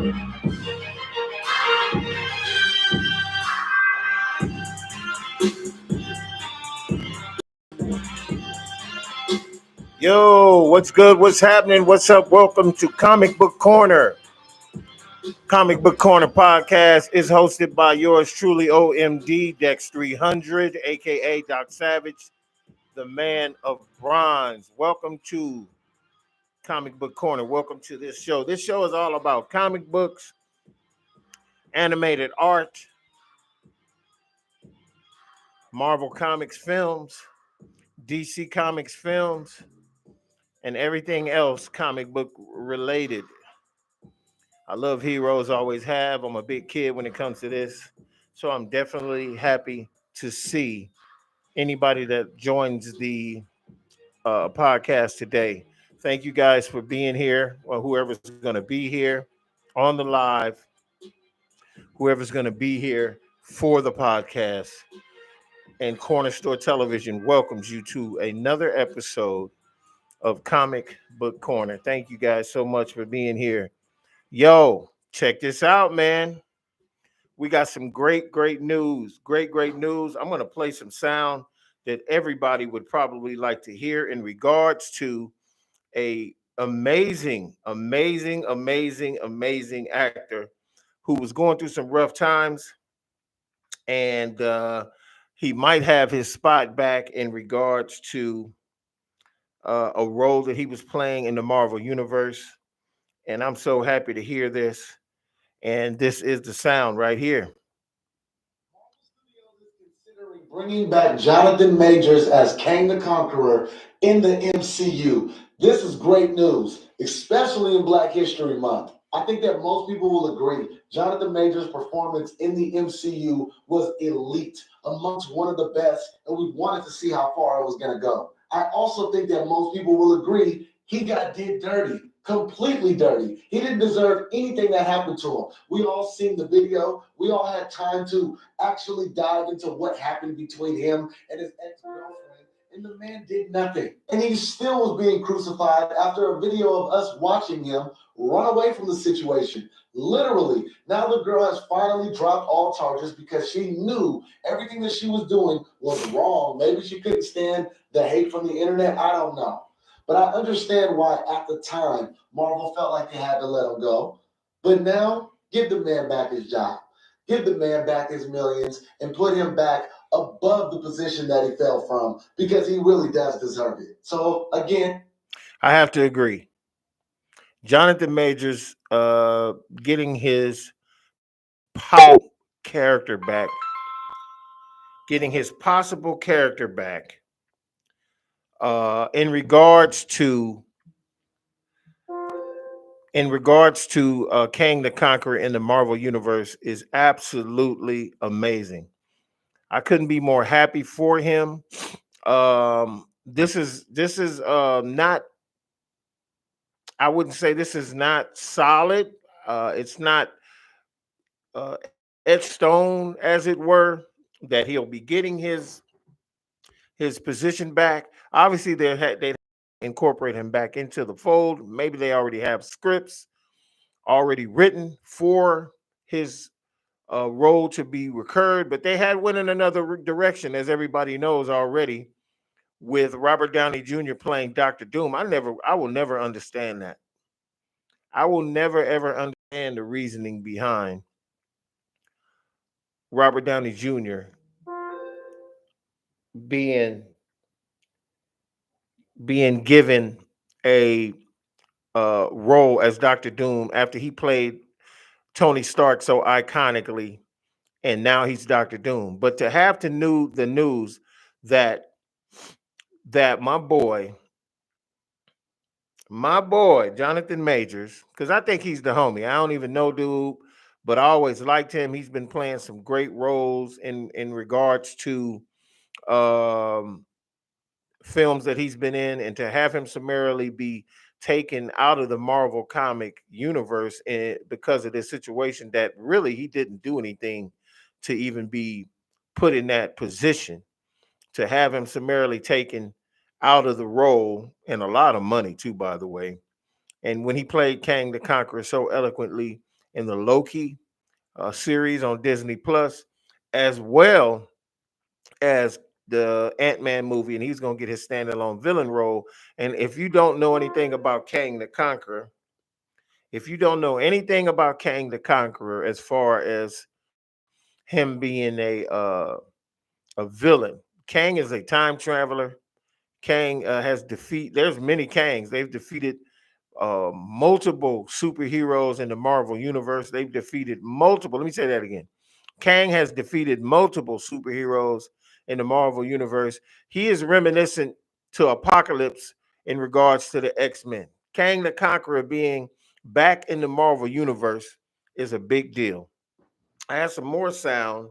Yo, what's good? What's happening? What's up? Welcome to Comic Book Corner. Comic Book Corner podcast is hosted by yours truly, OMD Dex 300, aka Doc Savage, the man of bronze. Welcome to Comic Book Corner. Welcome to this show. This show is all about comic books, animated art, Marvel Comics films, DC Comics films, and everything else comic book related. I love heroes, always have. I'm a big kid when it comes to this. So I'm definitely happy to see anybody that joins the podcast today. Thank you guys for being here, or whoever's going to be here on the live, whoever's going to be here for the podcast. And Corner Store Television welcomes you to another episode of Comic Book Corner. Thank you guys so much for being here. Yo, check this out, man. We got some great news. Great news. I'm going to play some sound that everybody would probably like to hear in regards to a amazing actor who was going through some rough times, and he might have his spot back in regards to a role that he was playing in the Marvel Universe. And I'm so happy to hear this. And this is the sound right here. Bringing back Jonathan Majors as Kang the Conqueror in the MCU. This is great news, especially in Black History Month. I think that most people will agree. Jonathan Majors' performance in the MCU was elite, amongst one of the best, and we wanted to see how far it was going to go. I also think that most people will agree he got did dirty. Completely dirty. He didn't deserve anything that happened to him. We all seen the video. We all had time to actually dive into what happened between him and his ex-girlfriend. And the man did nothing. And he still was being crucified after a video of us watching him run away from the situation. Literally. Now the girl has finally dropped all charges because she knew everything that she was doing was wrong. Maybe she couldn't stand the hate from the internet. I don't know. But I understand why at the time Marvel felt like they had to let him go. But now, give the man back his job. Give the man back his millions and put him back above the position that he fell from, because he really does deserve it. So, again, I have to agree. Jonathan Majors getting his character back, getting his possible character back in regards to Kang the Conqueror in the Marvel Universe is absolutely amazing. I couldn't be more happy for him. This is not. I wouldn't say this is not solid. It's not etched stone, as it were, that he'll be getting his position back. Obviously, they incorporate him back into the fold. Maybe they already have scripts already written for his role to be recurred, but they had went in another direction, as everybody knows already, with Robert Downey Jr. playing Dr. Doom. I will never understand that. I will never ever understand the reasoning behind Robert Downey Jr. being given a role as Dr. Doom after he played Tony Stark so iconically, and now he's Dr. Doom. But to have the news that my boy Jonathan Majors, because I think he's the homie. I don't even know dude, but I always liked him. He's been playing some great roles in regards to films that he's been in, and to have him summarily be taken out of the Marvel comic universe because of this situation that really he didn't do anything to even be put in that position, to have him summarily taken out of the role, and a lot of money too, by the way. And when he played Kang the Conqueror so eloquently in the Loki series on Disney Plus, as well as the Ant-Man movie, and he's gonna get his standalone villain role. And if you don't know anything about Kang the Conqueror, if you don't know anything about Kang the Conqueror, as far as him being a villain, Kang is a time traveler. Kang has defeat. There's many Kangs. They've defeated multiple superheroes in the Marvel universe. They've defeated multiple. Let me say that again. Kang has defeated multiple superheroes in the Marvel universe. He is reminiscent to Apocalypse in regards to the X-Men. Kang the Conqueror being back in the Marvel universe is a big deal. I have some more sound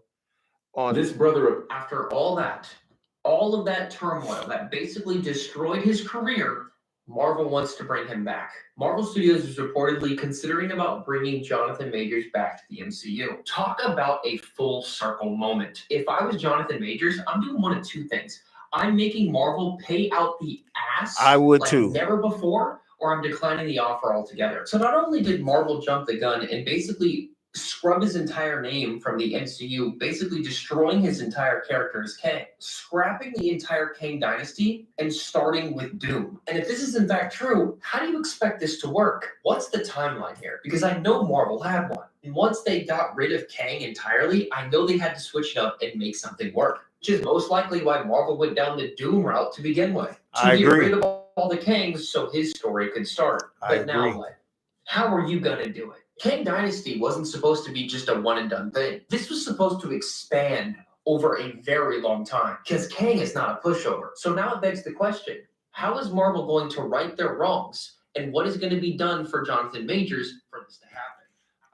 on This brother, after all of that turmoil that basically destroyed his career, Marvel wants to bring him back. Marvel Studios is reportedly considering about bringing Jonathan Majors back to the MCU. Talk about a full circle moment. If I was Jonathan Majors, I'm doing one of two things. I'm making Marvel pay out the I ass would like too. never before, or I'm declining the offer altogether. So not only did Marvel jump the gun and basically scrub his entire name from the MCU, basically destroying his entire character as Kang, scrapping the entire Kang dynasty and starting with Doom. And if this is in fact true, how do you expect this to work? What's the timeline here? Because I know Marvel had one. And once they got rid of Kang entirely, I know they had to switch it up and make something work, which is most likely why Marvel went down the Doom route to begin with, to I get agree. rid of all the Kangs so his story could start. I But now agree. what? How are you gonna do it? Kang Dynasty wasn't supposed to be just a one and done thing. This was supposed to expand over a very long time because Kang is not a pushover. So now it begs the question, how is Marvel going to right their wrongs? And what is going to be done for Jonathan Majors for this to happen?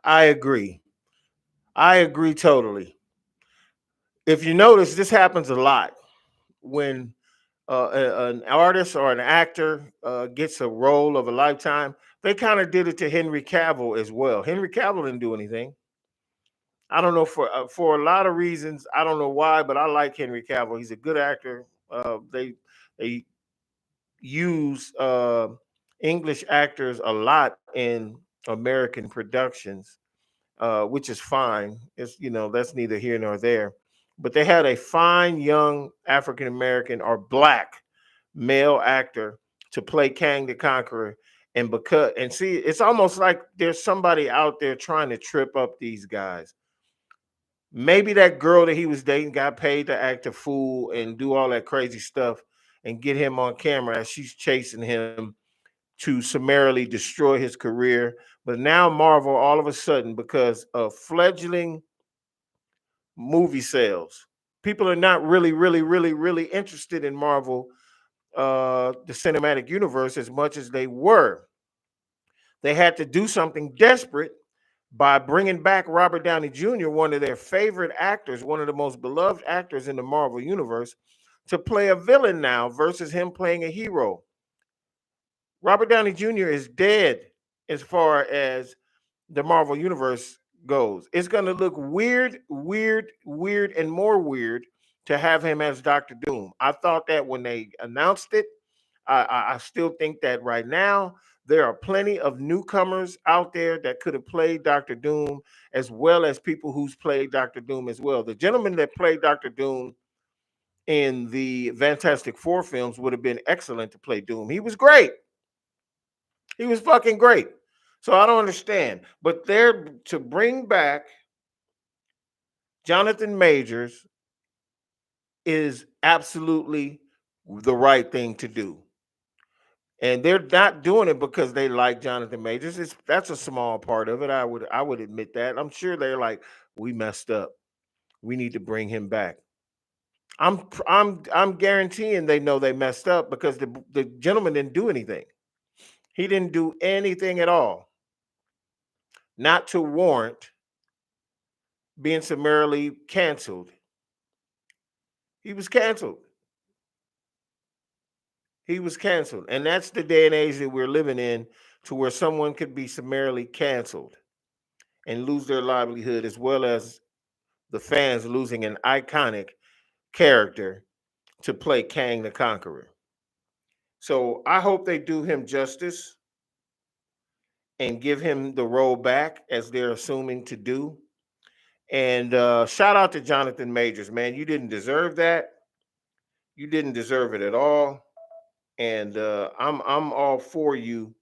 I agree. I agree totally. If you notice, this happens a lot when an artist or an actor gets a role of a lifetime. They kind of did it to Henry Cavill as well. Henry Cavill didn't do anything. I don't know for a lot of reasons. I don't know why, but I like Henry Cavill. He's a good actor. They use English actors a lot in American productions, which is fine. It's that's neither here nor there. But they had a fine young African American or black male actor to play Kang the Conqueror. And see, it's almost like there's somebody out there trying to trip up these guys. Maybe that girl that he was dating got paid to act a fool and do all that crazy stuff and get him on camera as she's chasing him to summarily destroy his career. But now Marvel, all of a sudden, because of fledgling movie sales, people are not really, really, really, really interested in Marvel, the cinematic universe, as much as they were. They had to do something desperate by bringing back Robert Downey Jr., one of their favorite actors, one of the most beloved actors in the Marvel universe, to play a villain now versus him playing a hero. Robert Downey Jr. is dead as far as the Marvel universe goes. It's going to look weird, weird, weird, and more weird to have him as Doctor Doom. I thought that when they announced it. I still think that right now there are plenty of newcomers out there that could have played Doctor Doom, as well as people who's played Doctor Doom as well. The gentleman that played Doctor Doom in the Fantastic Four films would have been excellent to play Doom. He was great. He was fucking great. So I don't understand. But they're to bring back Jonathan Majors is absolutely the right thing to do. And they're not doing it because they like Jonathan Majors. That's a small part of it. I would admit that. I'm sure they're like, we messed up. We need to bring him back. I'm guaranteeing they know they messed up because the gentleman didn't do anything. He didn't do anything at all, not to warrant being summarily canceled. He was canceled. He was canceled. And that's the day and age that we're living in, to where someone could be summarily canceled and lose their livelihood, as well as the fans losing an iconic character to play Kang the Conqueror. So I hope they do him justice. and give him the role back as they're assuming to do. And shout out to Jonathan Majors, man. You didn't deserve that. You didn't deserve it at all. And I'm all for you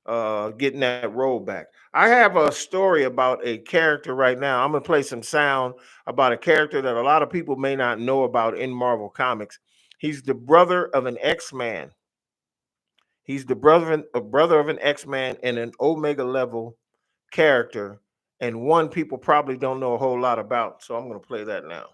getting that role back. I have a story about a character right now. I'm gonna play some sound about a character that a lot of people may not know about in Marvel Comics. He's the brother of an X-Man. He's the brother of an X-Man and an Omega level character, and one people probably don't know a whole lot about. So I'm gonna play that now.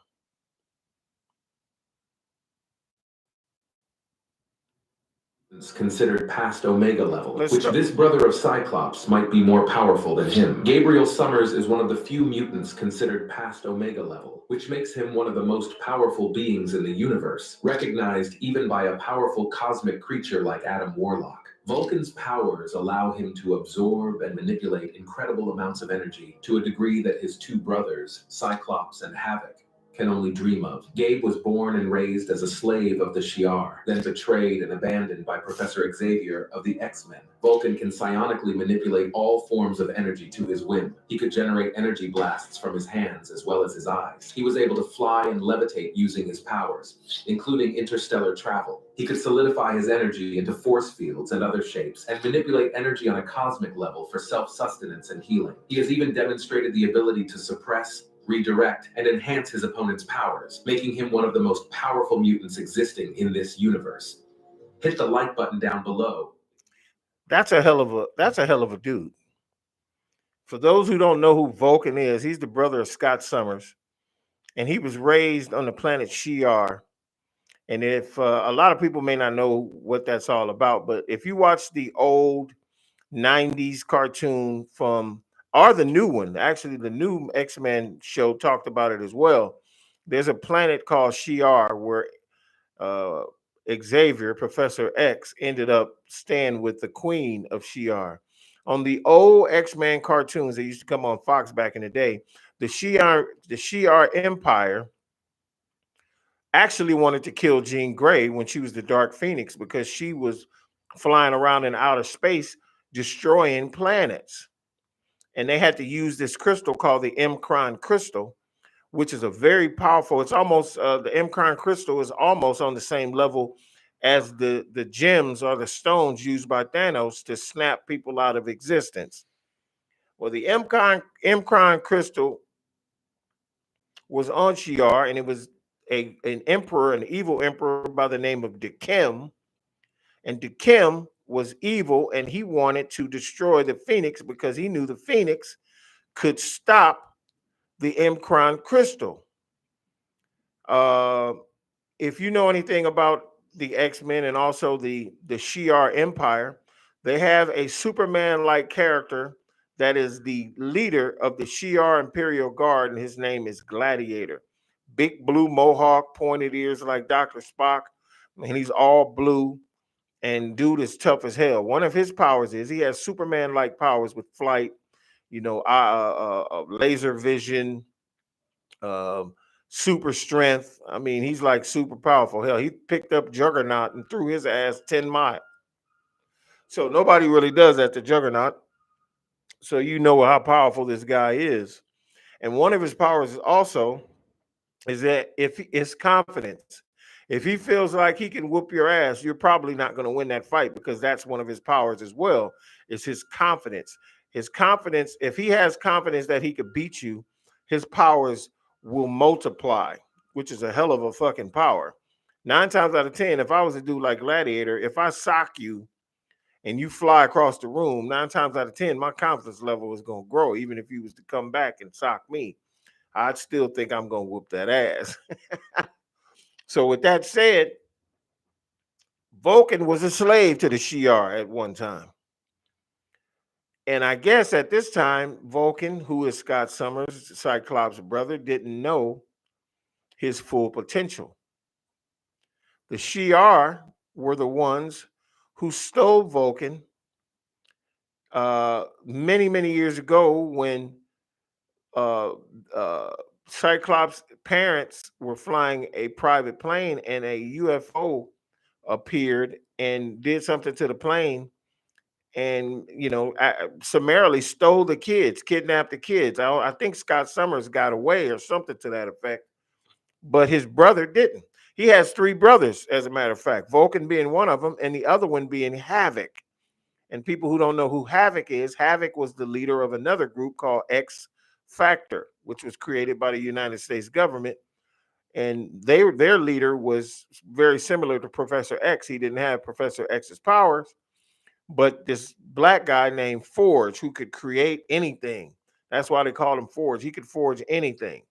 Is considered past Omega level, Let's which start. this brother of Cyclops might be more powerful than him. Gabriel Summers is one of the few mutants considered past Omega level, which makes him one of the most powerful beings in the universe, recognized even by a powerful cosmic creature like Adam Warlock. Vulcan's powers allow him to absorb and manipulate incredible amounts of energy to a degree that his two brothers, Cyclops and Havoc, can only dream of. Gabe was born and raised as a slave of the Shi'ar, then betrayed and abandoned by Professor Xavier of the X-Men. Vulcan can psionically manipulate all forms of energy to his whim. He could generate energy blasts from his hands as well as his eyes. He was able to fly and levitate using his powers, including interstellar travel. He could solidify his energy into force fields and other shapes, and manipulate energy on a cosmic level for self-sustenance and healing. He has even demonstrated the ability to suppress, redirect, and enhance his opponent's powers, making him one of the most powerful mutants existing in this universe. Hit the like button down below. That's a hell of a dude. For those who don't know who Vulcan is, he's the brother of Scott Summers, and he was raised on the planet Shi'ar. And if a lot of people may not know what that's all about, but if you watch the old '90s cartoon from, or the new one, actually the new X-Men show talked about it as well. There's a planet called Shi'ar where uh, Xavier, Professor X, ended up staying with the Queen of Shi'ar. On the old X-Men cartoons that used to come on Fox back in the day, the Shi'ar Empire actually wanted to kill Jean Grey when she was the Dark Phoenix because she was flying around in outer space destroying planets. And they had to use this crystal called the Mcron crystal, which is a very powerful. It's almost the Mcron crystal is almost on the same level as the gems or the stones used by Thanos to snap people out of existence. Well, the Mcron crystal was on Shi'ar, and it was an emperor, an evil emperor by the name of Dekem. And Dekem was evil, and he wanted to destroy the Phoenix because he knew the Phoenix could stop the Mcron crystal. Uh, if you know anything about the X-Men and also the Shi'ar Empire, they have a Superman-like character that is the leader of the Shi'ar Imperial Guard, and his name is Gladiator. Big blue mohawk, pointed ears like Dr. Spock, and he's all blue. And dude is tough as hell. One of his powers is he has Superman-like powers with flight, laser vision, um, super strength. I mean, he's like super powerful. Hell, he picked up Juggernaut and threw his ass 10 miles. So nobody really does that to Juggernaut. So you know how powerful this guy is. And one of his powers is also is that if it's confidence. If he feels like he can whoop your ass, you're probably not going to win that fight because that's one of his powers as well. Is his confidence. His confidence, if he has confidence that he could beat you, his powers will multiply, which is a hell of a fucking power. 9 times out of 10, if I was to do like Gladiator, if I sock you and you fly across the room, 9 times out of 10, my confidence level is going to grow. Even if you was to come back and sock me, I'd still think I'm going to whoop that ass. So with that said, Vulcan was a slave to the Shi'ar at one time. And I guess at this time, Vulcan, who is Scott Summers, Cyclops' brother, didn't know his full potential. The Shi'ar were the ones who stole Vulcan many, many years ago when uh, uh, Cyclops' parents were flying a private plane and a UFO appeared and did something to the plane, and summarily stole the kids, kidnapped the kids. I think Scott Summers got away or something to that effect, but his brother didn't. He has three brothers, as a matter of fact, Vulcan being one of them, and the other one being Havoc. And people who don't know who Havoc is, Havoc was the leader of another group called X Factor, which was created by the United States government. And their leader was very similar to Professor X. He didn't have Professor X's powers, but this black guy named Forge who could create anything. That's why they called him Forge. He could forge anything.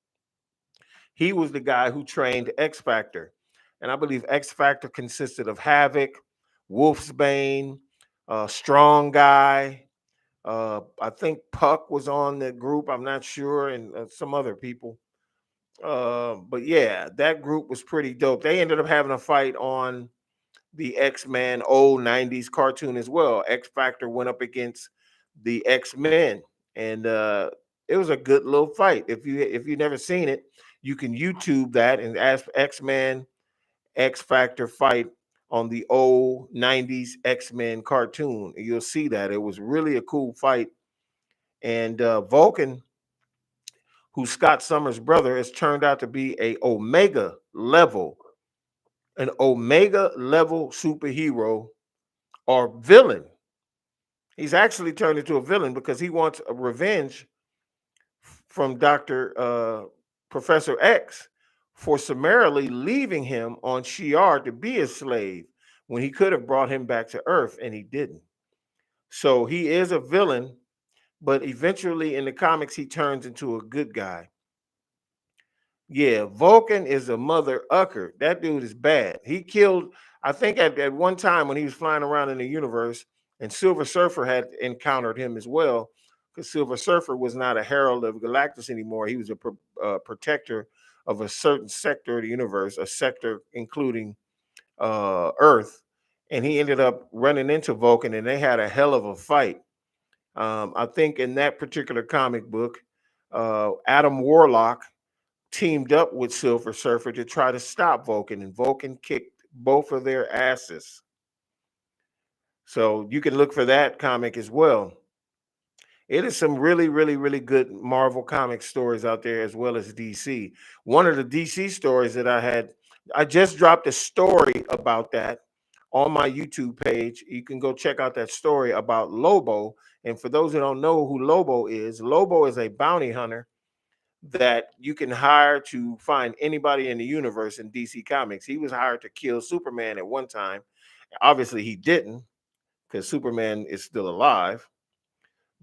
He was the guy who trained X Factor. And I believe X Factor consisted of Havoc, Wolfsbane, Strong Guy. I think Puck was on the group. I'm not sure, and some other people. But yeah, that group was pretty dope. They ended up having a fight on the X-Men old 90s cartoon as well. X Factor went up against the X-Men, and it was a good little fight. If you never seen it, you can YouTube that and ask X-Men X Factor fight on the old 90s X-Men cartoon. You'll see that. It was really a cool fight. And Vulcan, who's Scott Summers' brother, has turned out to be an Omega level superhero or villain. He's actually turned into a villain because he wants a revenge from Dr. Professor X for summarily leaving him on Shi'ar to be a slave when he could have brought him back to Earth, and he didn't. So he is a villain, but eventually in the comics he turns into a good guy. Yeah, Vulcan is a mother ucker. That dude is bad. He killed, I think at one time when he was flying around in the universe, and Silver Surfer had encountered him as well, because Silver Surfer was not a herald of Galactus anymore. He was a protector of a certain sector of the universe, a sector including Earth. And he ended up running into Vulcan, and they had a hell of a fight. I think in that particular comic book, Adam Warlock teamed up with Silver Surfer to try to stop Vulcan, and Vulcan kicked both of their asses. So you can look for that comic as well. It is some really, really, really good Marvel comic stories out there, as well as DC. One of the DC stories that I just dropped a story about that on my YouTube page. You can go check out that story about Lobo. And for those who don't know who Lobo is a bounty hunter that you can hire to find anybody in the universe in DC Comics. He was hired to kill Superman at one time. Obviously, he didn't, because Superman is still alive.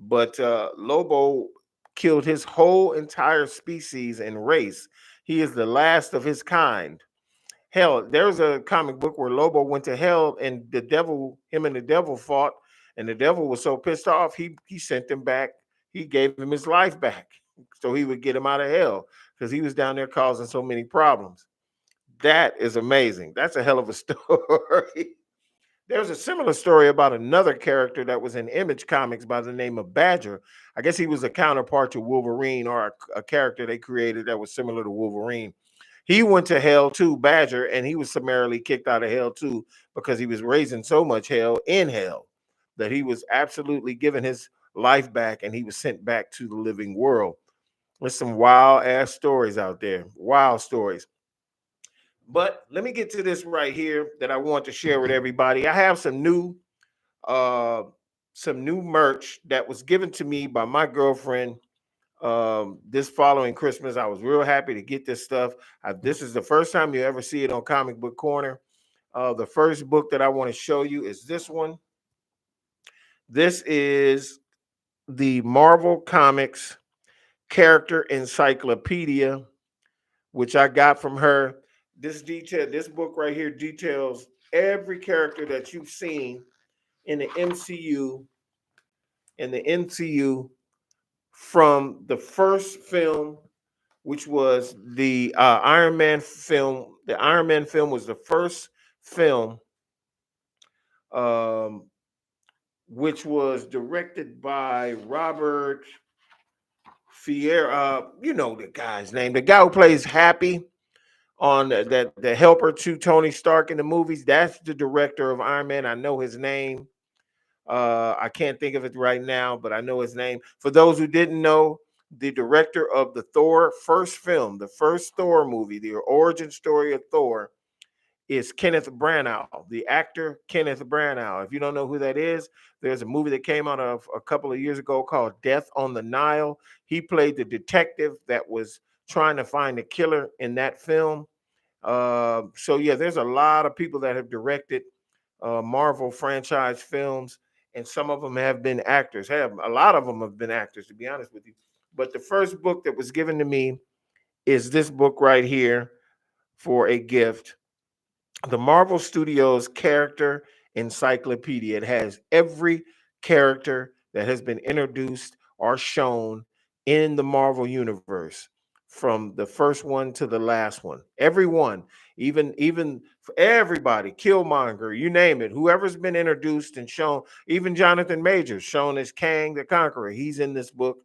But Lobo killed his whole entire species and race. He is the last of his kind. Hell, there's a comic book where Lobo went to hell, and him and the devil fought, and the devil was so pissed off, he sent him back. He gave him his life back so he would get him out of hell, because he was down there causing so many problems. That is amazing. That's a hell of a story. There's a similar story about another character that was in Image Comics by the name of Badger. I guess he was a counterpart to Wolverine, or a character they created that was similar to Wolverine. He went to hell too, Badger, and he was summarily kicked out of hell too, because he was raising so much hell in hell that he was absolutely given his life back, and he was sent back to the living world. There's some wild ass stories out there, wild stories. But let me get to this right here that I want to share with everybody. I have uh some new merch that was given to me by my girlfriend this following Christmas. I was real happy to get this stuff. This is the first time you ever see it on Comic Book Corner. The first book that I want to show you is this one. This is the Marvel Comics Character Encyclopedia, which I got from her. This book right here details every character that you've seen in the MCU, from the first film, which was the Iron Man film. The Iron Man film was the first film, um, which was directed by Robert Fier. You know the guy's name, the guy who plays Happy on the helper to Tony Stark in the movies. That's the director of Iron Man. I know his name. I can't think of it right now, but I know his name. For those who didn't know, the director of the Thor first film, the first Thor movie, the origin story of Thor, is Kenneth Branagh, the actor Kenneth Branagh. If you don't know who that is, there's a movie that came out of a couple of years ago called Death on the Nile. He played the detective that was trying to find the killer in that film. So yeah, there's a lot of people that have directed Marvel franchise films, and some of them have been actors. Have a lot of them have been actors, to be honest with you. But the first book that was given to me is this book right here for a gift, the Marvel Studios Character Encyclopedia. It has every character that has been introduced or shown in the Marvel universe, from the first one to the last one. Every one, even for everybody, Killmonger, you name it, whoever's been introduced and shown, even Jonathan Majors shown as Kang the Conqueror. He's in this book.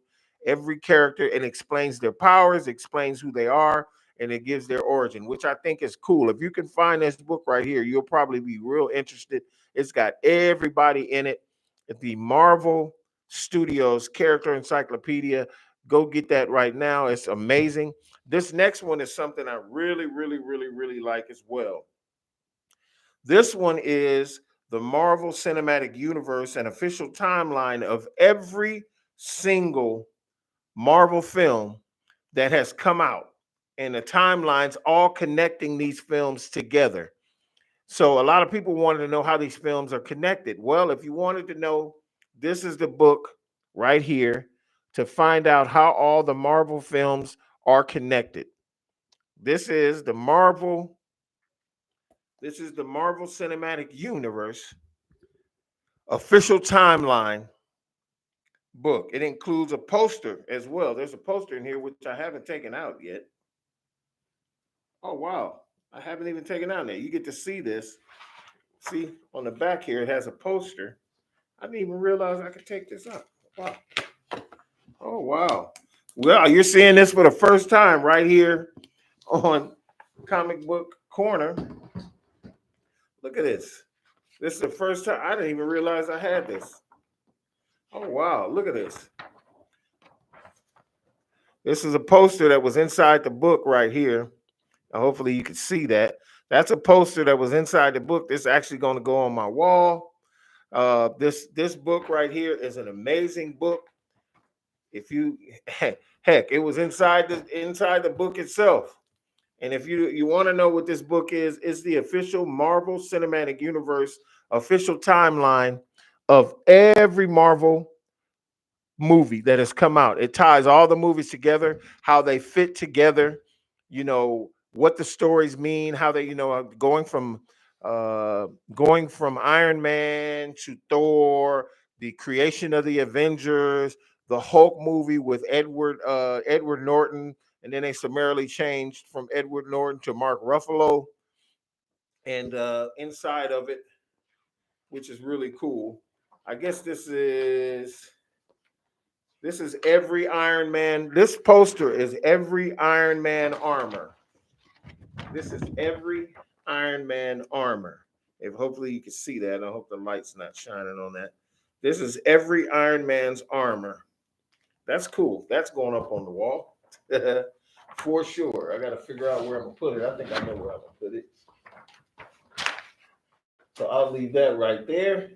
Every character, and explains their powers, explains who they are, and it gives their origin, which I think is cool. If you can find this book right here, you'll probably be real interested. It's got everybody in it. The Marvel Studios Character Encyclopedia. Go get that right now. It's amazing. This next one is something I really, really, really, really like as well. This one is the Marvel Cinematic Universe, an official timeline of every single Marvel film that has come out, and the timelines all connecting these films together. So a lot of people wanted to know how these films are connected. Well, if you wanted to know, this is the book right here to find out how all the Marvel films are connected. This is the Marvel Cinematic Universe official timeline book. It includes a poster as well. There's a poster in here which I haven't taken out yet. Oh wow, I haven't even taken out there. You get to see this. See on the back here, it has a poster. I didn't even realize I could take this out. Wow. Oh wow. Well, you're seeing this for the first time right here on Comic Book Corner. Look at this. This is the first time. I didn't even realize I had this. Oh wow, look at this. This is a poster that was inside the book right here. Hopefully you can see that. That's a poster that was inside the book. This is actually going to go on my wall. This book right here is an amazing book. If you heck, it was inside the book itself. And if you want to know what this book is, it's the official Marvel Cinematic Universe official timeline of every Marvel movie that has come out. It ties all the movies together, how they fit together, what the stories mean, how they, uh going from Iron Man to Thor, the creation of the Avengers, the Hulk movie with Edward Norton, and then they summarily changed from Edward Norton to Mark Ruffalo, and inside of it, which is really cool. I guess this is every Iron Man. This poster is every Iron Man armor. This is every Iron Man armor. If hopefully you can see that. I hope the light's not shining on that. This is every Iron Man's armor. That's cool. That's going up on the wall. For sure. I got to figure out where I'm going to put it. I think I know where I'm going to put it. So I'll leave that right there.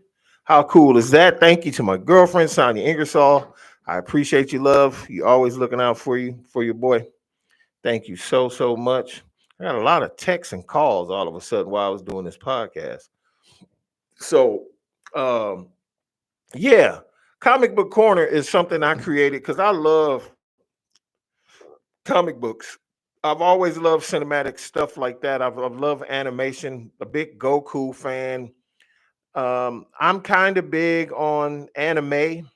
How cool is that? Thank you to my girlfriend, Sonia Ingersoll. I appreciate you, love. You always looking out for your boy. Thank you so much. I got a lot of texts and calls all of a sudden while I was doing this podcast. So, um, yeah, Comic Book Corner is something I created because I love comic books. I've always loved cinematic stuff like that. I've loved animation, a big Goku fan. I'm kind of big on anime.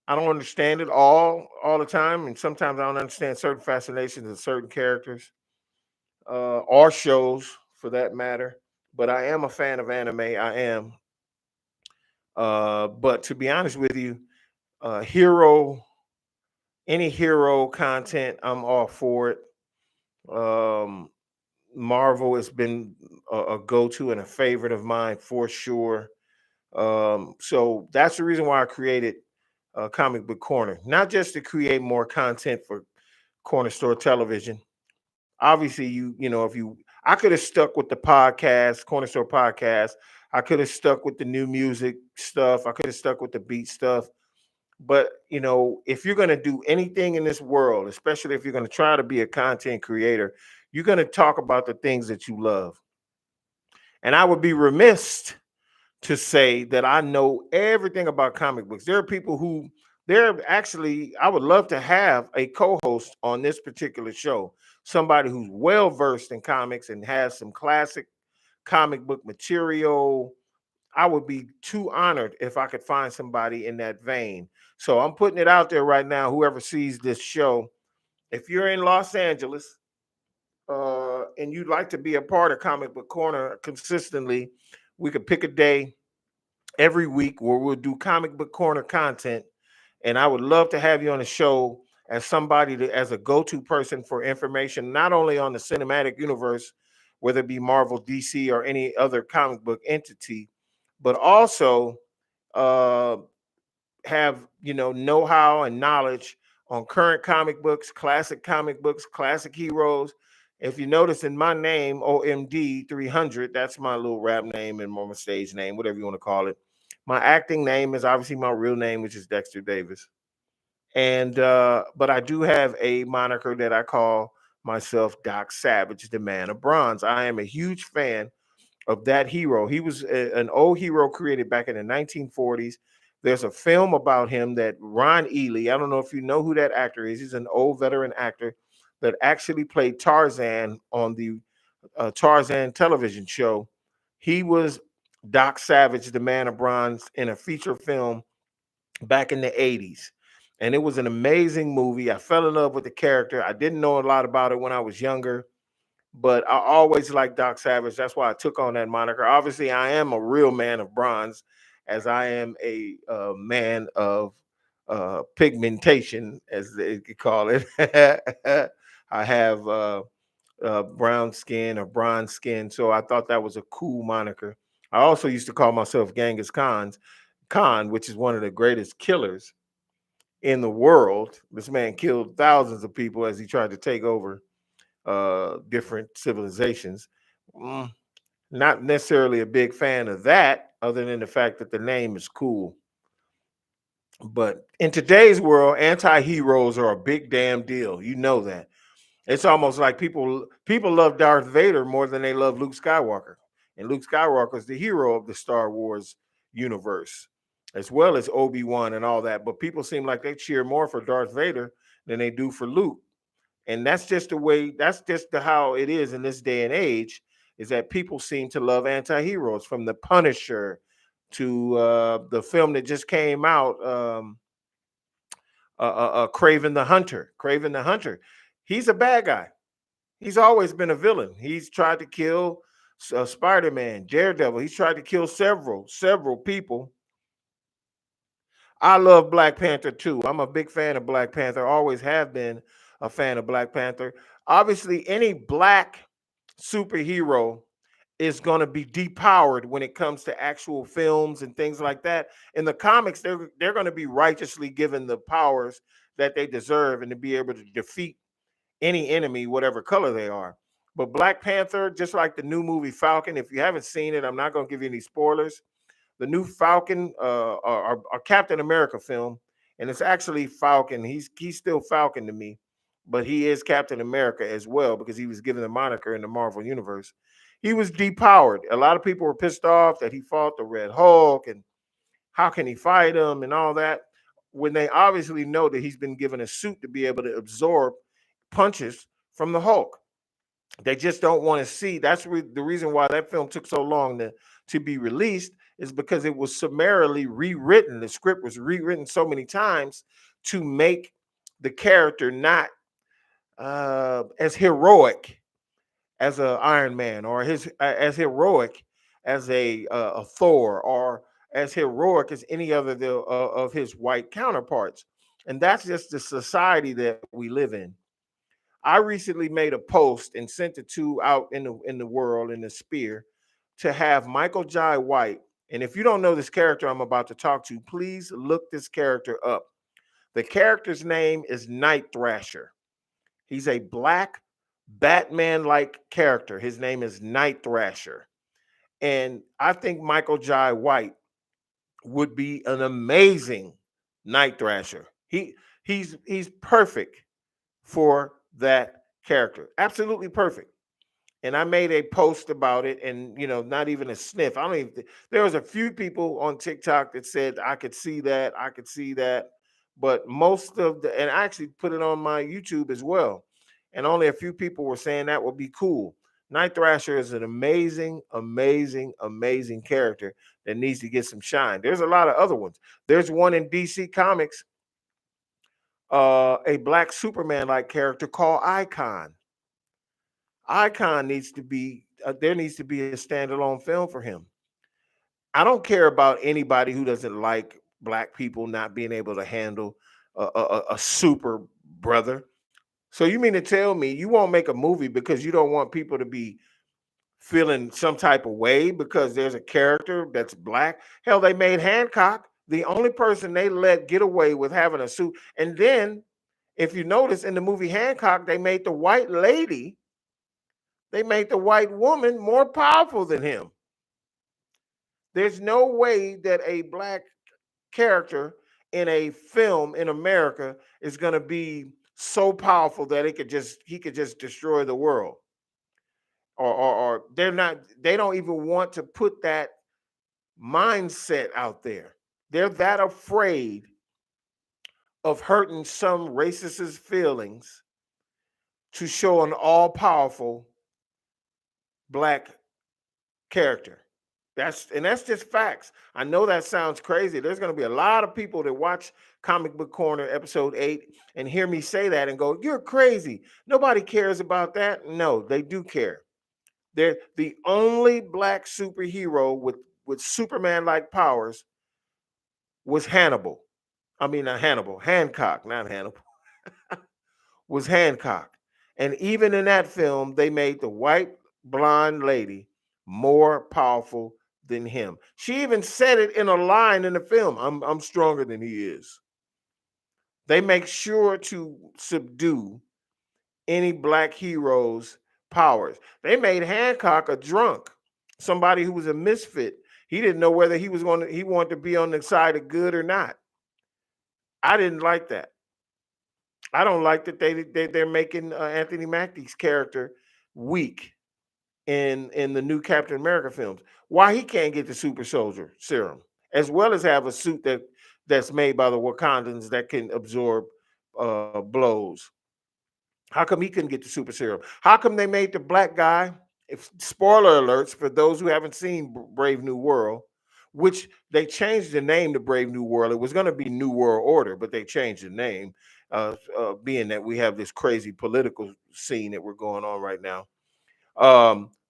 I don't understand it all the time, and sometimes I don't understand certain fascinations of certain characters, or shows for that matter. But I am a fan of anime. I am. But to be honest with you, hero any hero content, I'm all for it. Um, Marvel has been a go-to and a favorite of mine for sure. So that's the reason why I created Comic Book Corner, not just to create more content for Corner Store Television. Obviously, if I could have stuck with the podcast, Corner Store podcast. I could have stuck with the new music stuff. I could have stuck with the beat stuff. But if you're going to do anything in this world, especially if you're going to try to be a content creator, you're going to talk about the things that you love. And I would be remiss to say that I know everything about comic books. There are people who I would love to have a co-host on this particular show, somebody who's well versed in comics and has some classic comic book material. I would be too honored if I could find somebody in that vein. So I'm putting it out there right now. Whoever sees this show, if you're in Los Angeles and you'd like to be a part of Comic Book Corner consistently, we could pick a day every week where we'll do Comic Book Corner content. And I would love to have you on the show as somebody as a go-to person for information, not only on the cinematic universe, whether it be Marvel, DC, or any other comic book entity, but also uh, have know-how and knowledge on current comic books, classic heroes. If you notice in my name, OMD 300, that's my little rap name and my stage name, whatever you want to call it. My acting name is obviously my real name, which is Dexter Davis. And but I do have a moniker that I call myself Doc Savage, the man of bronze. I am a huge fan of that hero. He was an old hero created back in the 1940s. There's a film about him that Ron Ely, I don't know if you know who that actor is. He's an old veteran actor that actually played Tarzan on the Tarzan television show. He was Doc Savage, the man of bronze, in a feature film back in the 80s. And it was an amazing movie. I fell in love with the character. I didn't know a lot about it when I was younger, but I always liked Doc Savage. That's why I took on that moniker. Obviously, I am a real man of bronze, as I am a man of pigmentation, as they could call it. I have brown skin or bronze skin, so I thought that was a cool moniker. I also used to call myself Genghis Khan, which is one of the greatest killers in the world. This man killed thousands of people as he tried to take over different civilizations. Mm, Not necessarily a big fan of that, other than the fact that the name is cool. But in today's world, anti-heroes are a big damn deal. You know that. It's almost like people love Darth Vader more than they love Luke Skywalker. And Luke Skywalker is the hero of the Star Wars universe, as well as Obi-Wan and all that. But people seem like they cheer more for Darth Vader than they do for Luke. And that's just the way, how it is in this day and age, is that people seem to love anti-heroes, from the Punisher to the film that just came out, Craven the Hunter. Craven the Hunter. He's a bad guy. He's always been a villain. He's tried to kill Spider-Man, Daredevil. He's tried to kill several people. I love Black Panther too. I'm a big fan of Black Panther. Always have been a fan of Black Panther. Obviously, any black superhero is going to be depowered when it comes to actual films and things like that. In the comics, they're going to be righteously given the powers that they deserve and to be able to defeat any enemy, whatever color they are. But Black Panther, just like the new movie Falcon, if you haven't seen it, I'm not going to give you any spoilers. The new Falcon, or Captain America film, and it's actually Falcon. He's still Falcon to me, but he is Captain America as well because he was given the moniker in the Marvel universe. He was depowered. A lot of people were pissed off that he fought the Red Hulk and how can he fight him and all that, when they obviously know that he's been given a suit to be able to absorb punches from the Hulk. They just don't want to see. That's the reason why that film took so long to be released, is because it was summarily rewritten. The script was rewritten so many times to make the character not as heroic as a Iron Man, or as heroic as a Thor, or as heroic as any other of his white counterparts. And that's just the society that we live in. I recently made a post and sent it to out in the world, in the sphere, to have Michael Jai White And if you don't know this character I'm about to talk to, please look this character up. The character's name is Night Thrasher. He's a black Batman like character. His name is Night Thrasher. And I think Michael Jai White would be an amazing Night Thrasher. He's perfect for that character. Absolutely perfect. And I made a post about it, and not even a sniff. I don't even. There was a few people on TikTok that said I could see that, I could see that, but most of the, and I actually put it on my YouTube as well, and only a few people were saying that would be cool. Night Thrasher is an amazing, amazing, amazing character that needs to get some shine. There's a lot of other ones. There's one in DC Comics, a black Superman like character called Icon. Icon needs to be there needs to be a standalone film for him. I don't care about anybody who doesn't like black people not being able to handle a super brother. So you mean to tell me you won't make a movie because you don't want people to be feeling some type of way because there's a character that's black? Hell, they made Hancock the only person they let get away with having a suit. And then, if you notice in the movie Hancock, they made the white woman more powerful than him. There's no way that a black character in a film in America is going to be so powerful that he could just destroy the world. Or they don't even want to put that mindset out there. They're that afraid of hurting some racist's feelings to show an all-powerful black character. That's just facts. I know that sounds crazy. There's going to be a lot of people that watch Comic Book Corner episode 8 and hear me say that and go, "You're crazy. Nobody cares about that." No, they do care. They're the only black superhero with Superman like powers was Hannibal. I mean, not Hannibal, Hancock, not Hannibal, was Hancock. And even in that film, they made the white blonde lady more powerful than him. She even said it in a line in the film. I'm stronger than he is. They make sure to subdue any black hero's powers. They made Hancock a drunk, somebody who was a misfit. He didn't know whether he wanted to be on the side of good or not. I didn't like that. I don't like that they're making Anthony Mackie's character weak in the new Captain America films. Why he can't get the super soldier serum, as well as have a suit that's made by the Wakandans that can absorb blows. How come he couldn't get the super serum? How come they made the black guy? If spoiler alerts for those who haven't seen Brave New World, which they changed the name to Brave New World. It was going to be New World Order, but they changed the name, being that we have this crazy political scene that we're going on right now.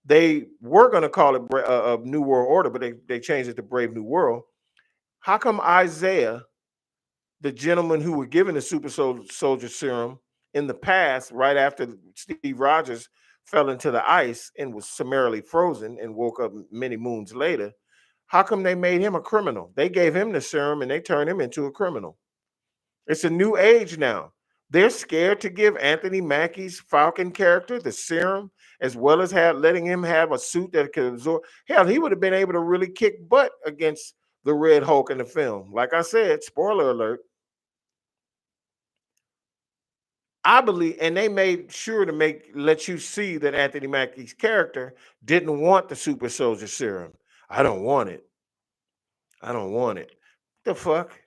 They were going to call it New World Order, but they changed it to Brave New World. How come Isaiah, the gentleman who were given the soldier serum in the past, right after Steve Rogers fell into the ice and was summarily frozen and woke up many moons later, how come they made him a criminal? They gave him the serum and they turned him into a criminal. It's a new age now. They're scared to give Anthony Mackie's Falcon character the serum, as well as letting him have a suit that could absorb. Hell, he would have been able to really kick butt against the Red Hulk in the film. Like I said, spoiler alert. I believe, and they made sure to let you see that Anthony Mackie's character didn't want the super soldier serum. I don't want it. I don't want it. The fuck?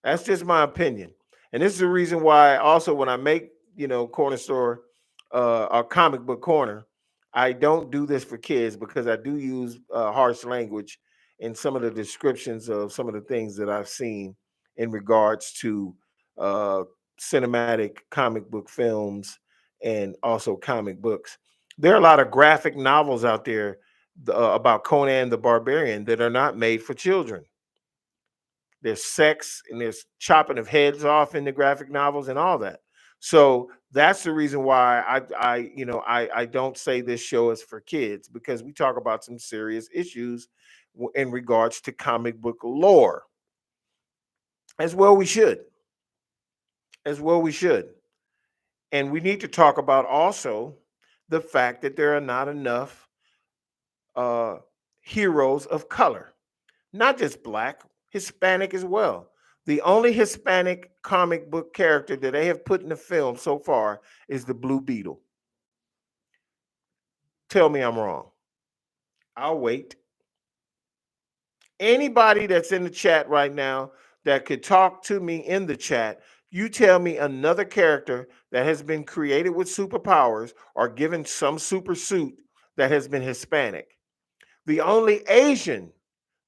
That's just my opinion. And this is the reason why also when I make, corner store or comic book corner, I don't do this for kids because I do use harsh language in some of the descriptions of some of the things that I've seen in regards to uh, cinematic comic book films and also comic books. There are a lot of graphic novels out there about Conan the Barbarian that are not made for children. There's sex and there's chopping of heads off in the graphic novels and all that. So that's the reason why I don't say this show is for kids, because we talk about some serious issues in regards to comic book lore. As well, we should. As well, we should. And we need to talk about also the fact that there are not enough uh, heroes of color, not just black, Hispanic as well. The only Hispanic comic book character that they have put in the film so far is the Blue Beetle. Tell me I'm wrong. I'll wait. Anybody that's in the chat right now that could talk to me in the chat, you tell me another character that has been created with superpowers or given some super suit that has been Hispanic. The only Asian,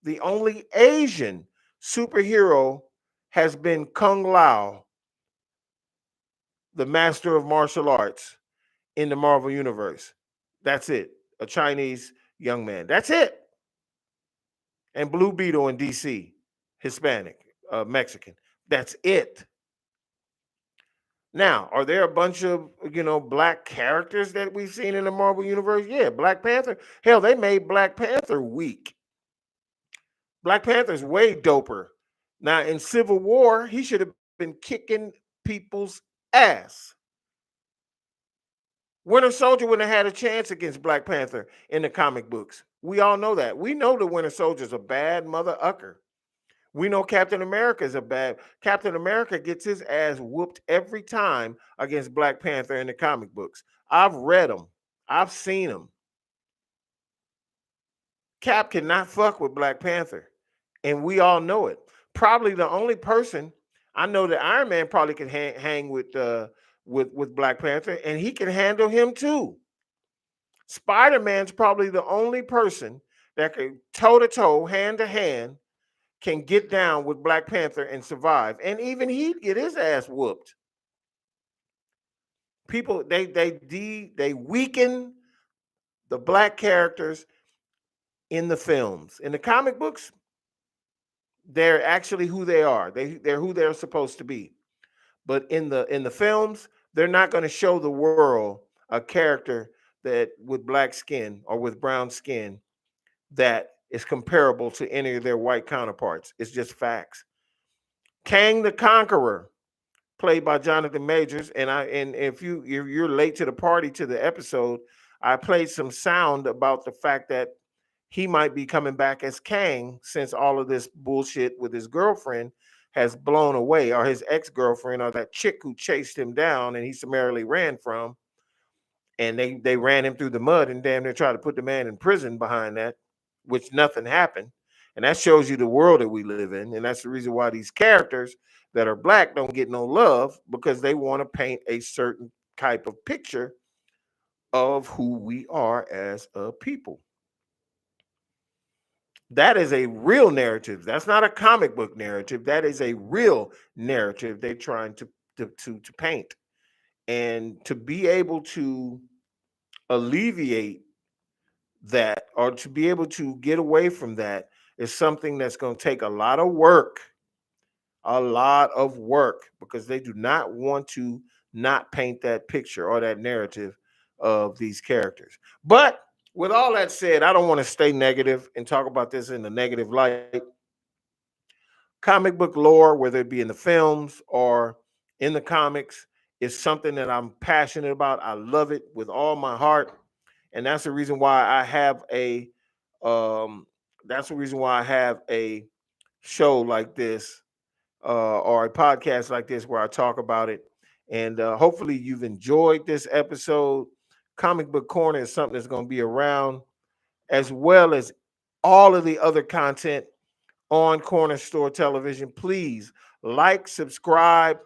the only Asian superhero has been Kung Lao, the master of martial arts in the Marvel Universe. That's it. A Chinese young man. That's it. And Blue Beetle in DC, Hispanic, Mexican. That's it. Now, are there a bunch of black characters that we've seen in the Marvel universe? Yeah, Black Panther. Hell, they made Black Panther weak. Black Panther's way doper. Now, in Civil War, he should have been kicking people's ass. Winter Soldier wouldn't have had a chance against Black Panther in the comic books. We all know that. We know the Winter Soldier's a bad mother ucker. We know Captain America is a bad. Captain America gets his ass whooped every time against Black Panther in the comic books. I've read them. I've seen them. Cap cannot fuck with Black Panther, and we all know it. Probably the only person I know that Iron Man probably can hang with Black Panther, and he can handle him too. Spider-Man's probably the only person that could toe to toe, hand to hand, can get down with Black Panther and survive. And even he'd get his ass whooped. People they weaken the black characters in the films. In the comic books, they're actually who they are. They're who they're supposed to be. But in the films, they're not going to show the world a character that with black skin or with brown skin that is comparable to any of their white counterparts. It's just facts. Kang the Conqueror, played by Jonathan Majors, and if you're late to the party to the episode, I played some sound about the fact that he might be coming back as Kang since all of this bullshit with his girlfriend has blown away, or his ex-girlfriend, or that chick who chased him down and he summarily ran from, and they ran him through the mud and damn near tried to put the man in prison behind that, which nothing happened. And that shows you the world that we live in. And that's the reason why these characters that are black don't get no love, because they want to paint a certain type of picture of who we are as a people. That is a real narrative. That's not a comic book narrative. That is a real narrative they're trying to paint. And to be able to alleviate that, or to be able to get away from that, is something that's going to take a lot of work, because they do not want to not paint that picture or that narrative of these characters. But with all that said, I don't want to stay negative and talk about this in a negative light. Comic book lore, whether it be in the films or in the comics, is something that I'm passionate about. I love it with all my heart. And that's the reason why I have um a show like this, or a podcast like this, where I talk about it. And hopefully you've enjoyed this episode. Comic Book Corner is something that's going to be around, as well as all of the other content on Corner Store Television. Please like, subscribe,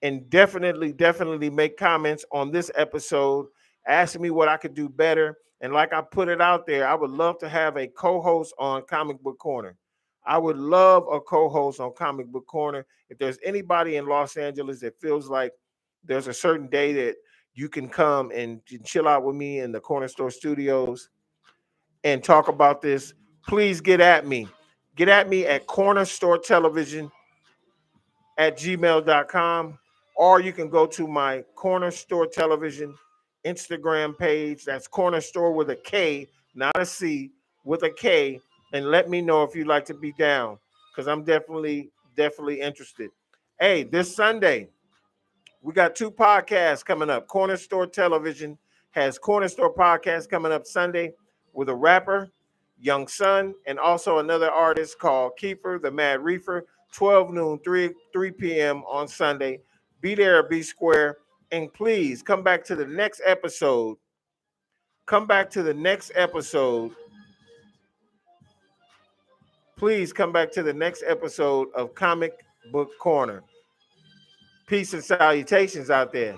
and definitely make comments on this episode. Ask me what I could do better. And like I put it out there, I would love to have a co-host on Comic Book Corner. I would love a co-host on Comic Book Corner. If there's anybody in Los Angeles that feels like there's a certain day that you can come and chill out with me in the Corner Store Studios and talk about this, please get at me. Get at me at Corner Store Television at gmail.com, or you can go to my Corner Store Television Instagram page. That's Corner Store with a K, not a C, with a K. and let me know if you'd like to be down, because I'm definitely interested. Hey, this Sunday, we got two podcasts coming up. Corner Store Television has Corner Store podcast coming up Sunday with a rapper, Young Sun, and also another artist called Kiefer, the Mad Reefer, 12 noon, 3 p.m. on Sunday. Be there or be square. And please come back to the next episode. Come back to the next episode. Please come back to the next episode of Comic Book Corner. Peace and salutations out there.